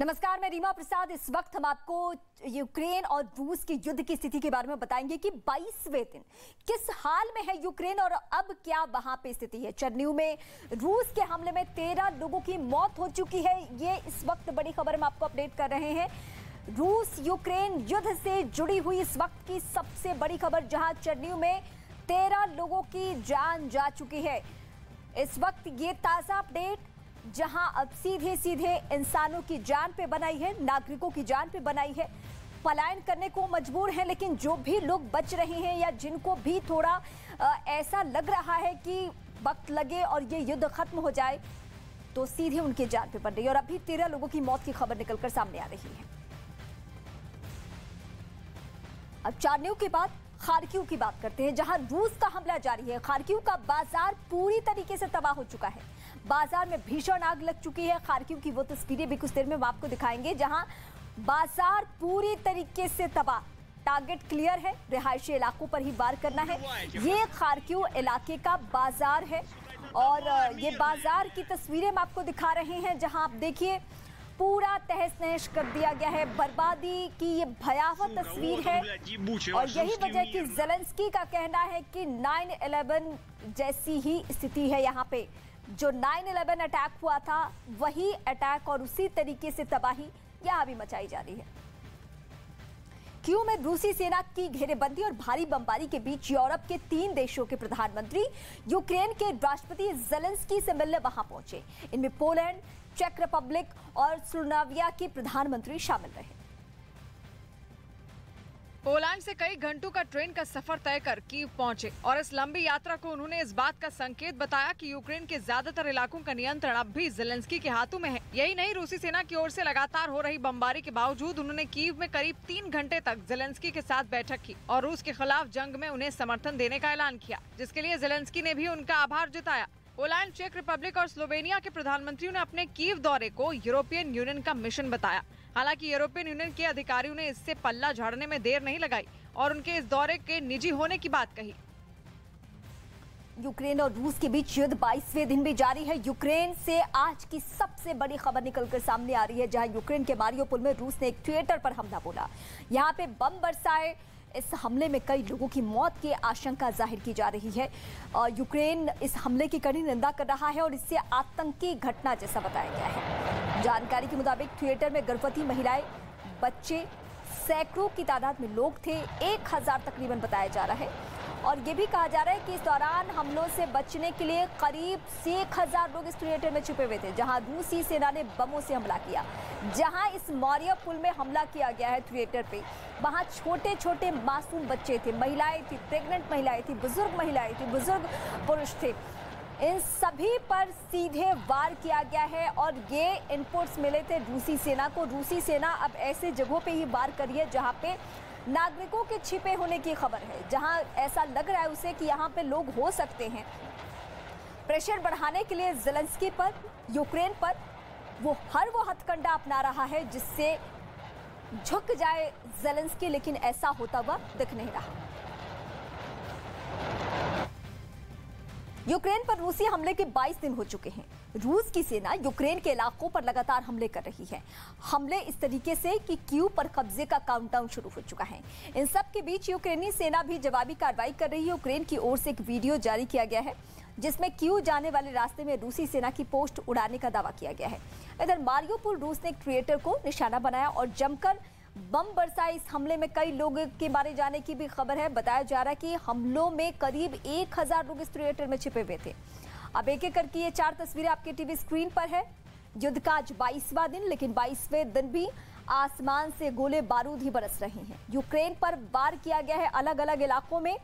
नमस्कार, मैं रीमा प्रसाद। इस वक्त हम आपको यूक्रेन और रूस की युद्ध की स्थिति के बारे में बताएंगे कि 22वें दिन किस हाल में है यूक्रेन और अब क्या वहां पे स्थिति है। चेरनिव में रूस के हमले में 13 लोगों की मौत हो चुकी है। ये इस वक्त बड़ी खबर हम आपको अपडेट कर रहे हैं। रूस यूक्रेन युद्ध से जुड़ी हुई इस वक्त की सबसे बड़ी खबर, जहां चेरनिव में 13 लोगों की जान जा चुकी है। इस वक्त ये ताजा अपडेट, जहां अब सीधे सीधे इंसानों की जान पे बनाई है, नागरिकों की जान पे बनाई है। पलायन करने को मजबूर हैं, लेकिन जो भी लोग बच रहे हैं या जिनको भी थोड़ा ऐसा लग रहा है कि वक्त लगे और ये युद्ध खत्म हो जाए, तो सीधे उनकी जान पे बन रही है। और अभी 13 लोगों की मौत की खबर निकलकर सामने आ रही है। अब चेरनिव के बाद खार्किव की बात करते हैं, जहां रूस का हमला जारी है। खार्किव का बाजार पूरी तरीके से तबाह हो चुका है। बाजार में भीषण आग लग चुकी है। खार्किव की वो तस्वीरें भी कुछ देर में हम आपको दिखाएंगे, जहां बाजार पूरी तरीके से तबाह। टारगेट क्लियर है, रिहायशी इलाकों पर ही वार करना है। ये खार्किव इलाके का बाजार है और ये बाजार की तस्वीरें हम आपको दिखा रहे हैं, जहां आप देखिए पूरा तहस नहस कर दिया गया है। बर्बादी की ये भयावह तस्वीर है और यही वजह कि ज़ेलेंस्की का कहना है कि 9/11 जैसी ही स्थिति है यहाँ पे। जो 9/11 अटैक हुआ था वही अटैक और उसी तरीके से तबाही यहां भी मचाई जा रही है। कीव में रूसी सेना की घेरेबंदी और भारी बमबारी के बीच यूरोप के 3 देशों के प्रधानमंत्री यूक्रेन के राष्ट्रपति ज़ेलेंस्की से मिलने वहां पहुंचे। इनमें पोलैंड, चेक रिपब्लिक और स्लोवाकिया के प्रधानमंत्री शामिल रहे। पोलैंड से कई घंटों का ट्रेन का सफर तय कर कीव पहुंचे और इस लंबी यात्रा को उन्होंने इस बात का संकेत बताया कि यूक्रेन के ज्यादातर इलाकों का नियंत्रण अब भी ज़ेलेंस्की के हाथों में है। यही नहीं, रूसी सेना की ओर से लगातार हो रही बमबारी के बावजूद उन्होंने कीव में करीब 3 घंटे तक ज़ेलेंस्की के साथ बैठक की और रूस के खिलाफ जंग में उन्हें समर्थन देने का ऐलान किया, जिसके लिए ज़ेलेंस्की ने भी उनका आभार जताया। पोलैंड, चेक रिपब्लिक और स्लोवेनिया के प्रधानमंत्रियों ने अपने कीव दौरे को यूरोपियन यूनियन का मिशन बताया। हालांकि यूरोपियन यूनियन के अधिकारियों ने इससे पल्ला झाड़ने में देर नहीं लगाई और उनके इस दौरे के निजी होने की बात कही। यूक्रेन और रूस के बीच युद्ध 22वें दिन भी जारी है। यूक्रेन से आज की सबसे बड़ी खबर निकलकर सामने आ रही है, जहां यूक्रेन के मारियोपोल में रूस ने एक थिएटर पर हमला बोला। यहां पे बम बरसाए। इस हमले में कई लोगों की मौत की आशंका जाहिर की जा रही है और यूक्रेन इस हमले की कड़ी निंदा कर रहा है और इसे आतंकी घटना जैसा बताया गया है। जानकारी के मुताबिक थिएटर में गर्भवती महिलाएं, बच्चे, सैकड़ों की तादाद में लोग थे। 1000 तकरीबन बताया जा रहा है और ये भी कहा जा रहा है कि इस दौरान हमलों से बचने के लिए करीब 1000 लोग इस थिएटर में छुपे हुए थे, जहां रूसी सेना ने बमों से हमला किया। जहां इस मारियोपोल में हमला किया गया है थिएटर पे, वहां छोटे छोटे मासूम बच्चे थे, महिलाएं थी, प्रेग्नेंट महिलाएं थी, महिलाएं थी, बुजुर्ग पुरुष थे। इन सभी पर सीधे वार किया गया है और ये इनपुट्स मिले थे रूसी सेना को। रूसी सेना अब ऐसे जगहों पे ही वार करी है जहां पे नागरिकों के छिपे होने की खबर है, जहां ऐसा लग रहा है उसे कि यहाँ पे लोग हो सकते हैं। प्रेशर बढ़ाने के लिए ज़ेलेंस्की पर, यूक्रेन पर वो हथकंडा अपना रहा है जिससे झुक जाए ज़ेलेंस्की, लेकिन ऐसा होता हुआ दिख नहीं रहा। यूक्रेन पर रूसी हमले के 22 दिन हो चुके हैं। रूस की सेना यूक्रेन के इलाकों पर लगातार हमले कर रही है। हमले इस तरीके से कि कीव पर कब्जे का काउंटडाउन शुरू हो चुका है। इन सब के बीच यूक्रेनी सेना भी जवाबी कार्रवाई कर रही है। यूक्रेन की ओर से एक वीडियो जारी किया गया है जिसमें कीव जाने वाले रास्ते में रूसी सेना की पोस्ट उड़ाने का दावा किया गया है। इधर मारियोपोल रूस ने एक थिएटर को निशाना बनाया और जमकर बम बरसाए। इस हमले में कई लोगों के मारे जाने की भी खबर है। बताया जा रहा है कि हमलों में करीब 1000 लोग इस थिएटर में छिपे हुए थे। अब एक एक करके ये 4 तस्वीरें आपके टीवी स्क्रीन पर है। युद्ध का आज 22वां दिन, लेकिन 22वें दिन भी आसमान से गोले बारूद ही बरस रहे हैं। यूक्रेन पर वार किया गया है अलग अलग इलाकों में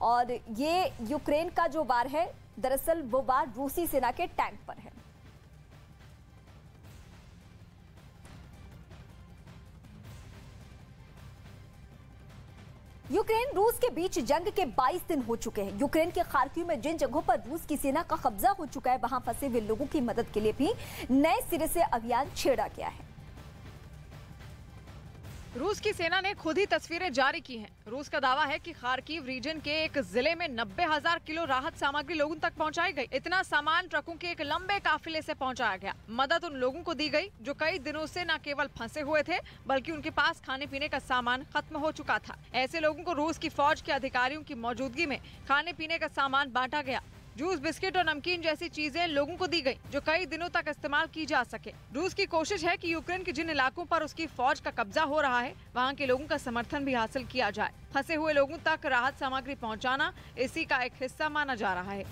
और ये यूक्रेन का जो वार है, दरअसल वो वार रूसी सेना के टैंक पर है। यूक्रेन रूस के बीच जंग के 22 दिन हो चुके हैं। यूक्रेन के खार्किव में जिन जगहों पर रूस की सेना का कब्जा हो चुका है, वहां फंसे हुए लोगों की मदद के लिए भी नए सिरे से अभियान छेड़ा गया है। रूस की सेना ने खुद ही तस्वीरें जारी की हैं। रूस का दावा है कि खार्किव रीजन के एक जिले में 90,000 किलो राहत सामग्री लोगों तक पहुंचाई गई। इतना सामान ट्रकों के एक लंबे काफिले से पहुंचाया गया। मदद उन लोगों को दी गई जो कई दिनों से न केवल फंसे हुए थे बल्कि उनके पास खाने पीने का सामान खत्म हो चुका था। ऐसे लोगों को रूस की फौज के अधिकारियों की मौजूदगी में खाने पीने का सामान बांटा गया। जूस, बिस्किट और नमकीन जैसी चीजें लोगों को दी गई जो कई दिनों तक इस्तेमाल की जा सके। रूस की कोशिश है कि यूक्रेन के जिन इलाकों पर उसकी फौज का कब्जा हो रहा है वहां के लोगों का समर्थन भी हासिल किया जाए। फंसे हुए लोगों तक राहत सामग्री पहुंचाना इसी का एक हिस्सा माना जा रहा है।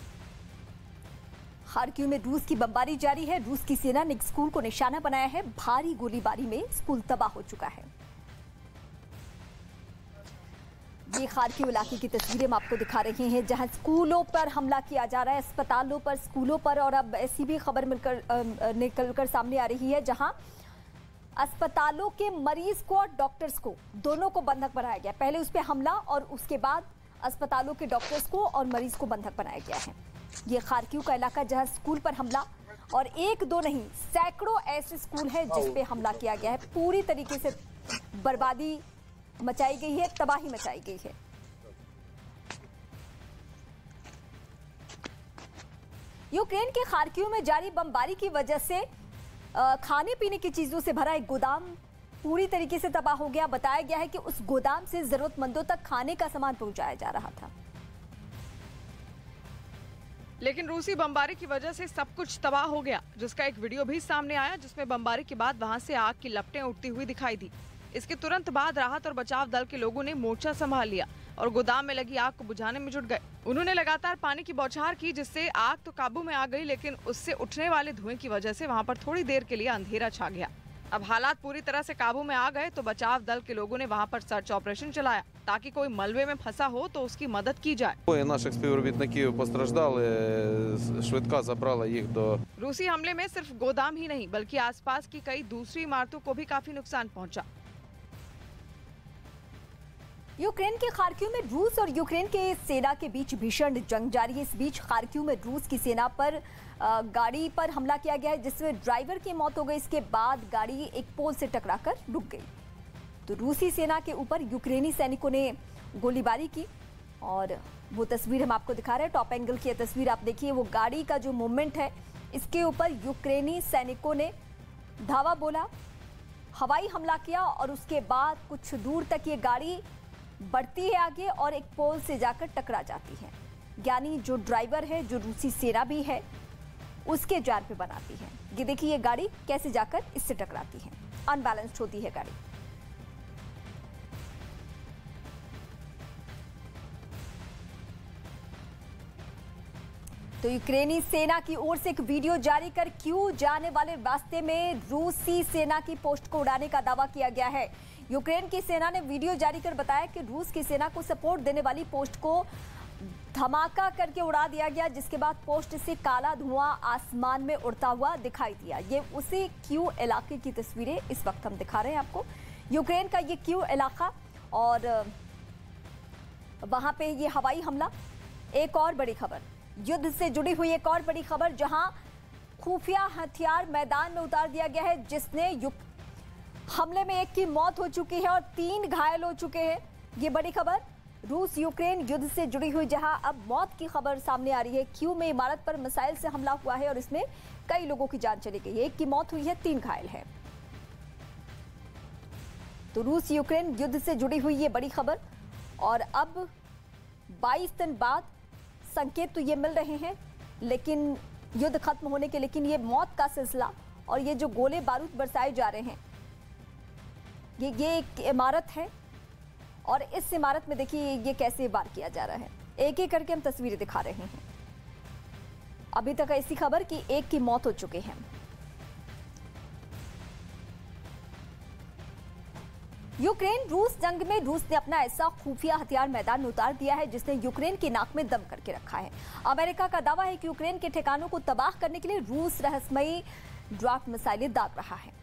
खार्किव में रूस की बमबारी जारी है। रूस की सेना ने एक स्कूल को निशाना बनाया है। भारी गोलीबारी में स्कूल तबाह हो चुका है। ये खार्किव इलाके की तस्वीरें हम आपको दिखा रहे हैं जहां स्कूलों पर हमला किया जा रहा है, अस्पतालों पर, स्कूलों पर। और अब ऐसी भी खबर निकलकर सामने आ रही है जहां अस्पतालों के मरीज को और डॉक्टर्स को, दोनों को बंधक बनाया गया। पहले उस पर हमला और उसके बाद अस्पतालों के डॉक्टर्स को और मरीज को बंधक बनाया गया है। ये खार्किव का इलाका जहां स्कूल पर हमला, और एक दो नहीं सैकड़ों ऐसे स्कूल हैं जिस पे हमला किया गया है। पूरी तरीके से बर्बादी मचाई गई है, तबाही मचाई गई है। यूक्रेन के खार्किव में जारी बमबारी की वजह से खाने पीने की चीजों से भरा एक गोदाम पूरी तरीके से तबाह हो गया। बताया गया है कि उस गोदाम से जरूरतमंदों तक खाने का सामान पहुंचाया जा रहा था। लेकिन रूसी बमबारी की वजह से सब कुछ तबाह हो गया, जिसका एक वीडियो भी सामने आया जिसमें बमबारी के बाद वहां से आग की लपटें उठती हुई दिखाई दी। इसके तुरंत बाद राहत और बचाव दल के लोगों ने मोर्चा संभाल लिया और गोदाम में लगी आग को बुझाने में जुट गए। उन्होंने लगातार पानी की बौछार की जिससे आग तो काबू में आ गई, लेकिन उससे उठने वाले धुएं की वजह से वहां पर थोड़ी देर के लिए अंधेरा छा गया। अब हालात पूरी तरह से काबू में आ गए तो बचाव दल के लोगों ने वहां पर सर्च ऑपरेशन चलाया ताकि कोई मलबे में फंसा हो तो उसकी मदद की जाए। Наших співробітників постраждали, швидка забрала їх до. रूसी हमले में सिर्फ गोदाम ही नहीं बल्कि आसपास की कई दूसरी इमारतों को भी काफी नुकसान पहुंचा। यूक्रेन के खार्किव में रूस और यूक्रेन के सेना के बीच भीषण जंग जारी है। इस बीच खार्किव में रूस की सेना पर गाड़ी पर हमला किया गया है जिसमें ड्राइवर की मौत हो गई। इसके बाद गाड़ी एक पोल से टकराकर रुक गई। तो रूसी सेना के ऊपर यूक्रेनी सैनिकों ने गोलीबारी की और वो तस्वीर हम आपको दिखा रहे हैं। टॉप एंगल की तस्वीर आप देखिए, वो गाड़ी का जो मूवमेंट है इसके ऊपर यूक्रेनी सैनिकों ने धावा बोला, हवाई हमला किया और उसके बाद कुछ दूर तक ये गाड़ी बढ़ती है आगे और एक पोल से जाकर टकरा जाती है। यानी जो ड्राइवर है, जो रूसी सेना भी है, उसके जान पे बनाती है। ये देखिए ये गाड़ी कैसे जाकर इससे टकराती है, अनबैलेंस्ड होती है गाड़ी। तो यूक्रेनी सेना की ओर से एक वीडियो जारी कर क्यों जाने वाले रास्ते में रूसी सेना की पोस्ट को उड़ाने का दावा किया गया है। यूक्रेन की सेना ने वीडियो जारी कर बताया कि रूस की सेना को सपोर्ट देने वाली पोस्ट को धमाका करके उड़ा दिया गया, जिसके बाद पोस्ट से काला धुआं आसमान में उड़ता हुआ दिखाई दिया। ये उसी क्यू इलाके की तस्वीरें इस वक्त हम दिखा रहे हैं आपको। यूक्रेन का ये क्यू इलाका और वहां पे ये हवाई हमला। एक और बड़ी खबर, युद्ध से जुड़ी हुई एक और बड़ी खबर, जहां खुफिया हथियार मैदान में उतार दिया गया है जिसने हमले में एक की मौत हो चुकी है और 3 घायल हो चुके हैं। ये बड़ी खबर रूस यूक्रेन युद्ध से जुड़ी हुई, जहां अब मौत की खबर सामने आ रही है। क्यू में इमारत पर मिसाइल से हमला हुआ है और इसमें कई लोगों की जान चली गई है। एक की मौत हुई है, 3 घायल हैं। तो रूस यूक्रेन युद्ध से जुड़ी हुई ये बड़ी खबर, और अब 22 दिन बाद संकेत तो ये मिल रहे हैं लेकिन युद्ध खत्म होने के, लेकिन ये मौत का सिलसिला और ये जो गोले बारूद बरसाए जा रहे हैं, ये एक इमारत है और इस इमारत में देखिए ये कैसे वार किया जा रहा है। एक एक करके हम तस्वीरें दिखा रहे हैं। अभी तक ऐसी खबर कि एक की मौत हो चुकी है। यूक्रेन रूस जंग में रूस ने अपना ऐसा खुफिया हथियार मैदान में उतार दिया है जिसने यूक्रेन की नाक में दम करके रखा है। अमेरिका का दावा है कि यूक्रेन के ठिकानों को तबाह करने के लिए रूस रहस्यमयी ड्राफ्ट मिसाइलें दाग रहा है।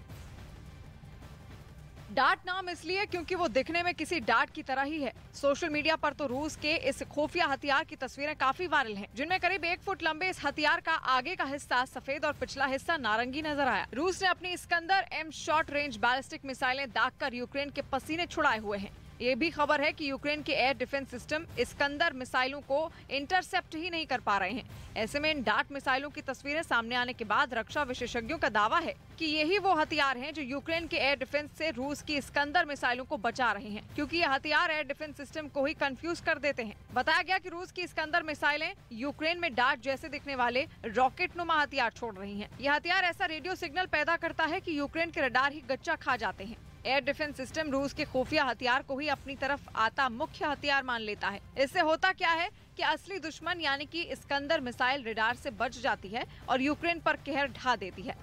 डार्ट नाम इसलिए क्योंकि वो दिखने में किसी डार्ट की तरह ही है। सोशल मीडिया पर तो रूस के इस खुफिया हथियार की तस्वीरें काफी वायरल हैं, जिनमें करीब 1 फुट लंबे इस हथियार का आगे का हिस्सा सफेद और पिछला हिस्सा नारंगी नजर आया। रूस ने अपनी Iskander M short range ballistic मिसाइलें दागकर यूक्रेन के पसीने छुड़ाए हुए हैं। ये भी खबर है कि यूक्रेन के एयर डिफेंस सिस्टम इस्कंदर मिसाइलों को इंटरसेप्ट ही नहीं कर पा रहे हैं। ऐसे में इन डार्ट मिसाइलों की तस्वीरें सामने आने के बाद रक्षा विशेषज्ञों का दावा है कि यही वो हथियार हैं जो यूक्रेन के एयर डिफेंस से रूस की इस्कंदर मिसाइलों को बचा रहे हैं, क्योंकि ये हथियार एयर डिफेंस सिस्टम को ही कंफ्यूज कर देते हैं। बताया गया कि रूस की इस्कंदर मिसाइलें यूक्रेन में डार्ट जैसे दिखने वाले रॉकेट नुमा हथियार छोड़ रही हैं। यह हथियार ऐसा रेडियो सिग्नल पैदा करता है कि यूक्रेन के रडार ही गच्चा खा जाते हैं। एयर डिफेंस सिस्टम रूस के खुफिया हथियार को ही अपनी तरफ आता मुख्य हथियार मान लेता है। इससे होता क्या है कि असली दुश्मन यानी कि इस्कंदर मिसाइल रडार से बच जाती है और यूक्रेन पर कहर ढा देती है।